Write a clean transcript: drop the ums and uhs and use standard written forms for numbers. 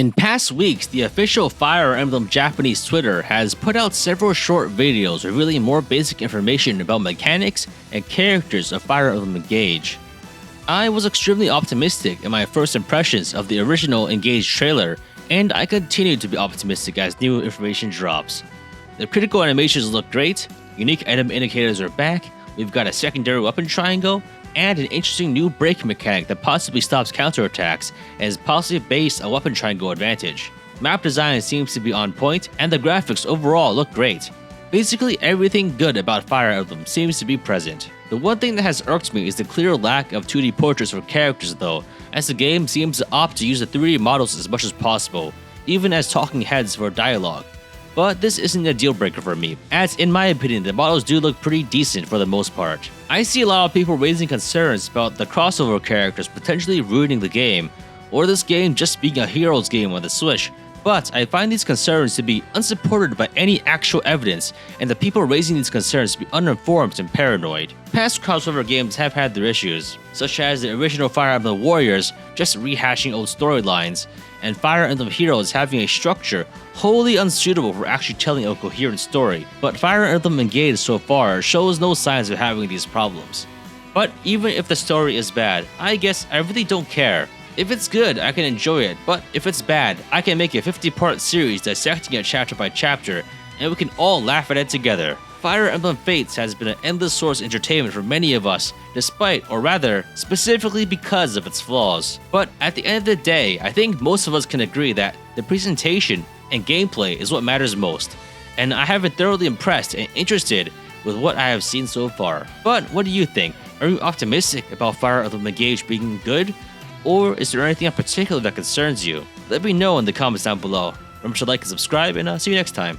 In past weeks, the official Fire Emblem Japanese Twitter has put out several short videos revealing more basic information about mechanics and characters of Fire Emblem Engage. I was extremely optimistic in my first impressions of the original Engage trailer, and I continue to be optimistic as new information drops. The critical animations look great, unique item indicators are back, we've got a secondary weapon triangle, and an interesting new break mechanic that possibly stops counterattacks and is possibly based on weapon triangle advantage. Map design seems to be on point, and the graphics overall look great. Basically everything good about Fire Emblem seems to be present. The one thing that has irked me is the clear lack of 2D portraits for characters though, as the game seems to opt to use the 3D models as much as possible, even as talking heads for dialogue. But this isn't a deal breaker for me, as in my opinion the models do look pretty decent for the most part. I see a lot of people raising concerns about the crossover characters potentially ruining the game, or this game just being a Heroes game on the Switch, but I find these concerns to be unsupported by any actual evidence, and the people raising these concerns to be uninformed and paranoid. Past crossover games have had their issues, such as the original Fire Emblem Warriors just rehashing old storylines, and Fire Emblem Heroes having a structure wholly unsuitable for actually telling a coherent story, but Fire Emblem Engage so far shows no signs of having these problems. But even if the story is bad, I guess I really don't care. If it's good, I can enjoy it, but if it's bad, I can make a 50-part series dissecting it chapter by chapter, and we can all laugh at it together. Fire Emblem Fates has been an endless source of entertainment for many of us, despite, or rather, specifically because of its flaws. But at the end of the day, I think most of us can agree that the presentation and gameplay is what matters most, and I have been thoroughly impressed and interested with what I have seen so far. But what do you think? Are you optimistic about Fire Emblem Engage being good? Or is there anything in particular that concerns you? Let me know in the comments down below. Remember to like and subscribe, and see you next time.